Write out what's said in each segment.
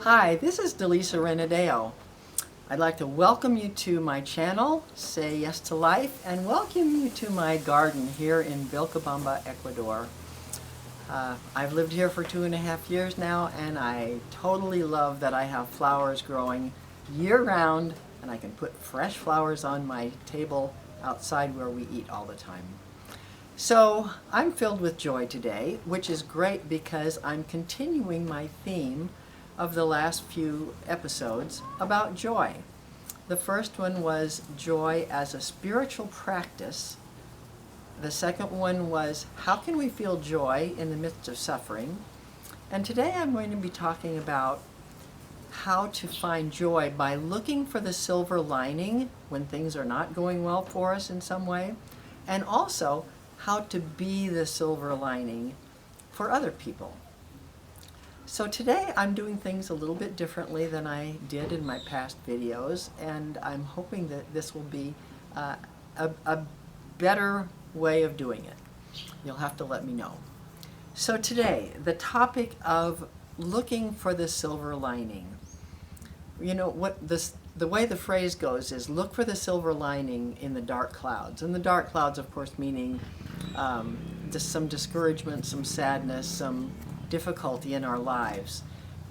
Hi, this is Delisa Renideo. I'd like to welcome you to my channel, Say Yes to Life, and welcome you to my garden here in Vilcabamba, Ecuador. I've lived here for 2.5 years now, and I totally love that I have flowers growing year-round, and I can put fresh flowers on my table outside where we eat all the time. So I'm filled with joy today, which is great because I'm continuing my theme of the last few episodes about joy. The first one was joy as a spiritual practice. The second one was how can we feel joy in the midst of suffering? And today I'm going to be talking about how to find joy by looking for the silver lining when things are not going well for us in some way, and also how to be the silver lining for other people. So today I'm doing things a little bit differently than I did in my past videos, and I'm hoping that this will be a better way of doing it. You'll have to let me know. So today, the topic of looking for the silver lining. You know, the way the phrase goes is look for the silver lining in the dark clouds. And the dark clouds, of course, meaning just some discouragement, some sadness, some difficulty in our lives.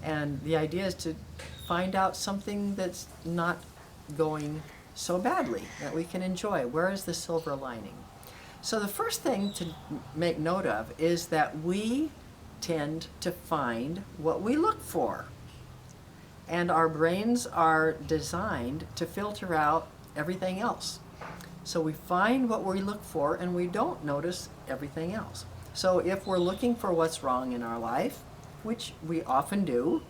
And the idea is to find out something that's not going so badly that we can enjoy. Where is the silver lining? So the first thing to make note of is that we tend to find what we look for. And our brains are designed to filter out everything else. So we find what we look for and we don't notice everything else. So if we're looking for what's wrong in our life, which we often do,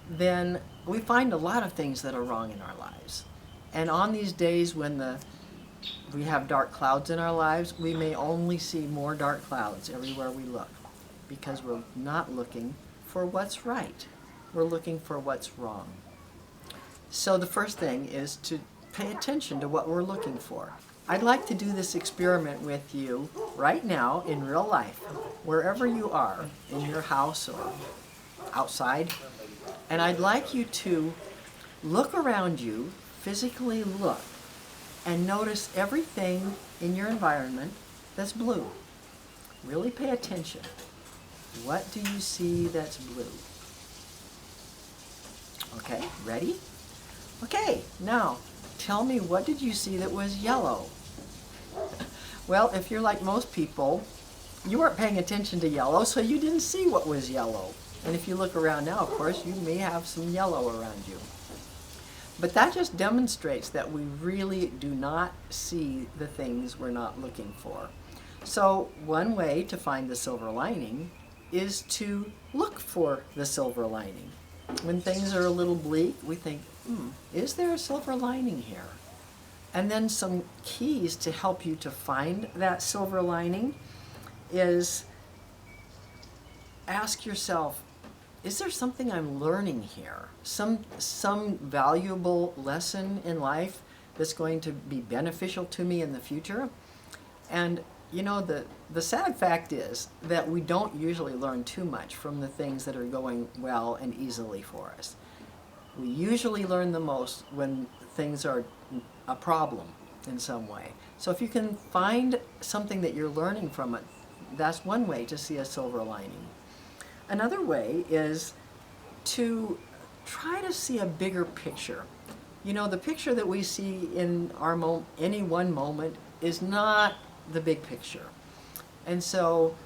then we find a lot of things that are wrong in our lives. And on these days when we have dark clouds in our lives, we may only see more dark clouds everywhere we look because we're not looking for what's right. We're looking for what's wrong. So the first thing is to pay attention to what we're looking for. I'd like to do this experiment with you right now in real life, wherever you are, in your house or outside. And I'd like you to look around you, physically look, and notice everything in your environment that's blue. Really pay attention. What do you see that's blue? Okay, ready? Okay, now tell me, what did you see that was yellow? Well, if you're like most people, you weren't paying attention to yellow, so you didn't see what was yellow. And if you look around now, of course, you may have some yellow around you. But that just demonstrates that we really do not see the things we're not looking for. So one way to find the silver lining is to look for the silver lining. When things are a little bleak, we think, is there a silver lining here? And then some keys to help you to find that silver lining is ask yourself, is there something I'm learning here? Some valuable lesson in life that's going to be beneficial to me in the future? And you know, the sad fact is that we don't usually learn too much from the things that are going well and easily for us. We usually learn the most when things are a problem in some way. So if you can find something that you're learning from it, that's one way to see a silver lining. Another way is to try to see a bigger picture. You know, the picture that we see in any one moment is not the big picture. And so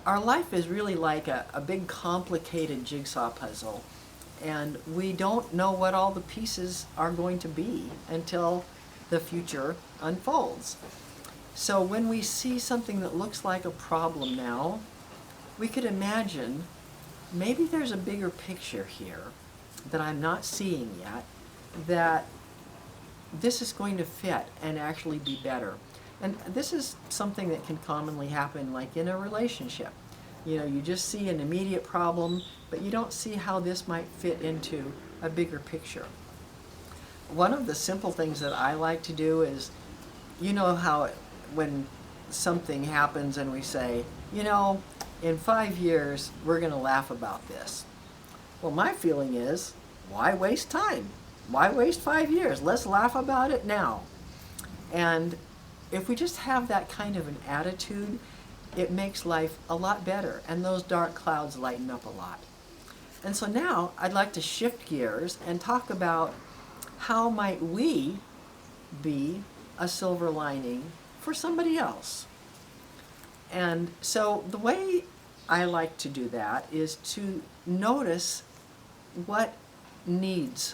our life is really like a big complicated jigsaw puzzle, and we don't know what all the pieces are going to be until the future unfolds. So when we see something that looks like a problem now, we could imagine maybe there's a bigger picture here that I'm not seeing yet, that this is going to fit and actually be better. And this is something that can commonly happen like in a relationship. You know, you just see an immediate problem, but you don't see how this might fit into a bigger picture. One of the simple things that I like to do is, you know how when something happens and we say, you know, in 5 years we're going to laugh about this. Well, my feeling is, why waste time? Why waste 5 years? Let's laugh about it now. And if we just have that kind of an attitude, it makes life a lot better, and those dark clouds lighten up a lot. And so now I'd like to shift gears and talk about how might we be a silver lining for somebody else. And so the way I like to do that is to notice what needs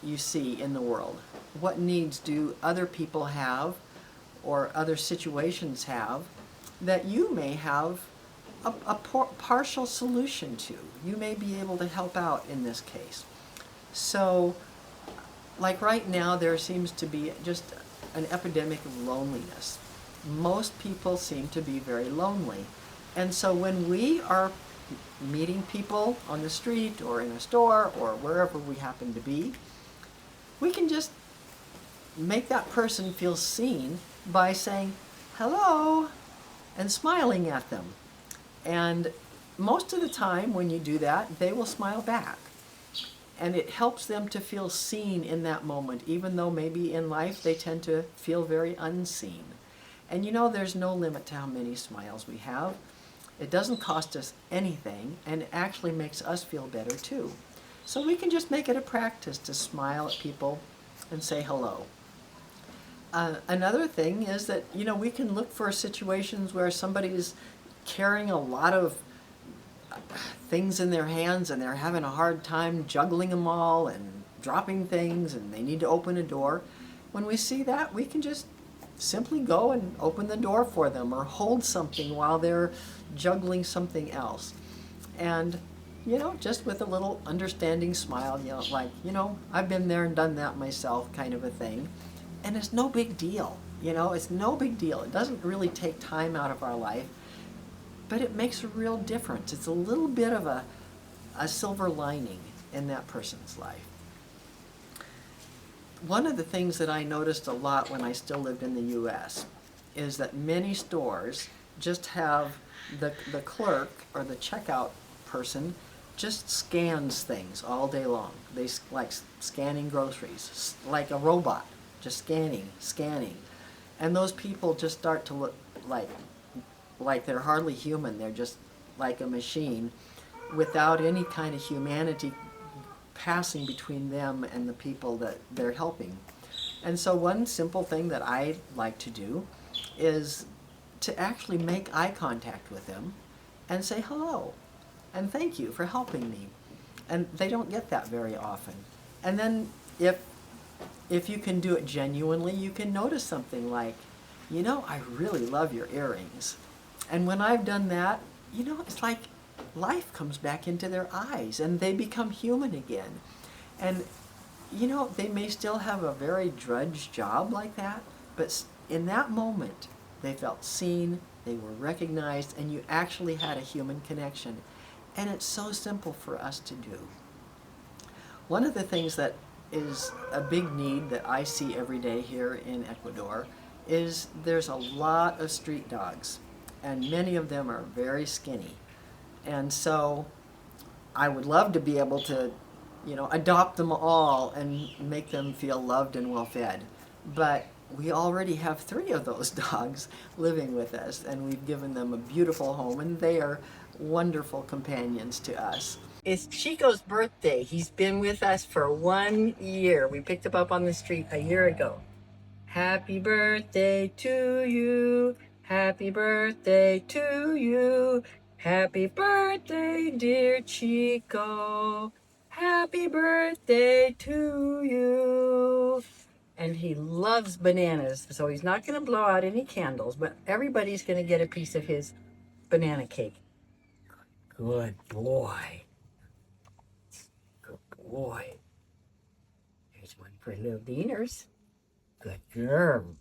you see in the world. What needs do other people have or other situations have that you may have a partial solution to? You may be able to help out in this case. So, like right now, there seems to be just an epidemic of loneliness. Most people seem to be very lonely. And so when we are meeting people on the street or in a store or wherever we happen to be, we can just make that person feel seen by saying hello and smiling at them. And most of the time when you do that, they will smile back. And it helps them to feel seen in that moment, even though maybe in life they tend to feel very unseen. And you know, there's no limit to how many smiles we have. It doesn't cost us anything, and it actually makes us feel better too. So we can just make it a practice to smile at people and say hello. Another thing is that, you know, we can look for situations where somebody is carrying a lot of things in their hands and they're having a hard time juggling them all and dropping things and they need to open a door. When we see that, we can just simply go and open the door for them or hold something while they're juggling something else. And, you know, just with a little understanding smile, you know, like, you know, I've been there and done that myself kind of a thing. And it's no big deal, you know, it's no big deal. It doesn't really take time out of our life, but it makes a real difference. It's a little bit of a silver lining in that person's life. One of the things that I noticed a lot when I still lived in the U.S. is that many stores just have the clerk or the checkout person just scans things all day long. They like scanning groceries, like a robot, just scanning. And those people just start to look like they're hardly human. They're just like a machine without any kind of humanity passing between them and the people that they're helping. And so one simple thing that I like to do is to actually make eye contact with them and say hello and thank you for helping me. And they don't get that very often. And then if you can do it genuinely, you can notice something like, you know, I really love your earrings. And when I've done that, you know, it's like life comes back into their eyes and they become human again. And, you know, they may still have a very drudge job like that, but in that moment, they felt seen, they were recognized, and you actually had a human connection. And it's so simple for us to do. One of the things that is a big need that I see every day here in Ecuador is there's a lot of street dogs, and many of them are very skinny. And so I would love to be able to, you know, adopt them all and make them feel loved and well fed. But we already have 3 of those dogs living with us, and we've given them a beautiful home, and they are wonderful companions to us. It's Chico's birthday. He's been with us for 1 year. We picked him up on the street a year ago. Happy birthday to you. Happy birthday to you. Happy birthday, dear Chico. Happy birthday to you. And he loves bananas, so he's not going to blow out any candles, but everybody's going to get a piece of his banana cake. Good boy. Good boy. Here's one for little Beaners. Good girl.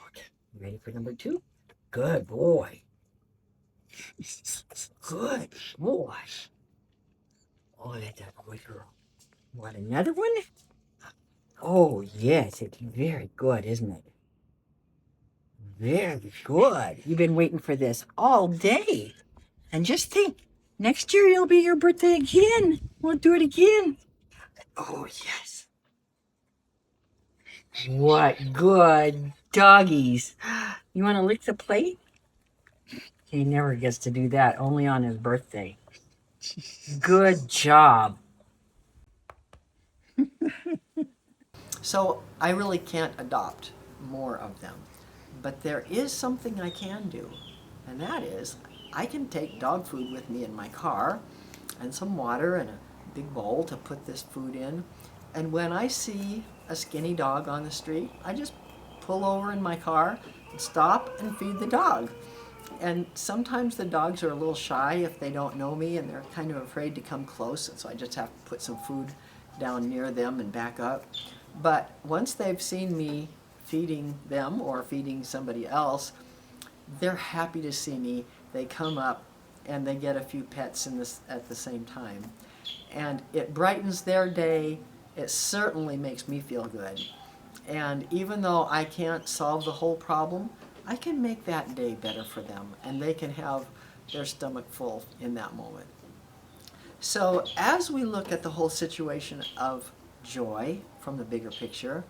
Okay, ready for number 2? Good boy. Good boy. Oh, that's a good girl. Want another one? Oh, yes, it's very good, isn't it? Very good. You've been waiting for this all day. And just think, Next year it'll be your birthday again. We'll do it again. Oh, yes. What good doggies. You want to lick the plate? He never gets to do that, only on his birthday. Good job. So I really can't adopt more of them. But there is something I can do, and that is I can take dog food with me in my car and some water and a big bowl to put this food in. And when I see a skinny dog on the street, I just pull over in my car and stop and feed the dog. And sometimes the dogs are a little shy if they don't know me and they're kind of afraid to come close, and so I just have to put some food down near them and back up. But once they've seen me feeding them or feeding somebody else, they're happy to see me. They come up and they get a few pets at the same time. And it brightens their day. It certainly makes me feel good. And even though I can't solve the whole problem, I can make that day better for them, and they can have their stomach full in that moment. So as we look at the whole situation of joy from the bigger picture,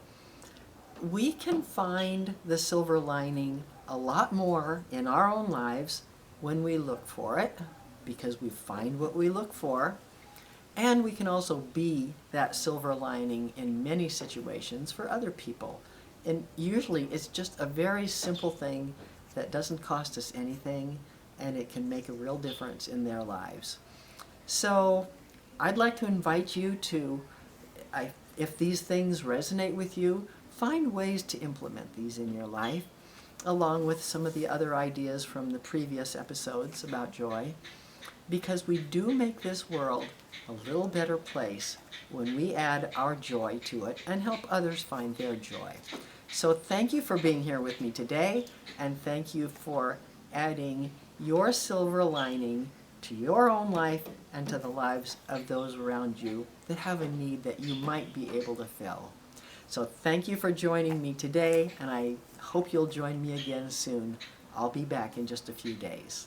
we can find the silver lining a lot more in our own lives when we look for it, because we find what we look for. And we can also be that silver lining in many situations for other people. And usually it's just a very simple thing that doesn't cost us anything, and it can make a real difference in their lives. So I'd like to invite you to, if these things resonate with you, find ways to implement these in your life, along with some of the other ideas from the previous episodes about joy. Because we do make this world a little better place when we add our joy to it and help others find their joy. So thank you for being here with me today, and thank you for adding your silver lining to your own life and to the lives of those around you that have a need that you might be able to fill. So thank you for joining me today, and I hope you'll join me again soon. I'll be back in just a few days.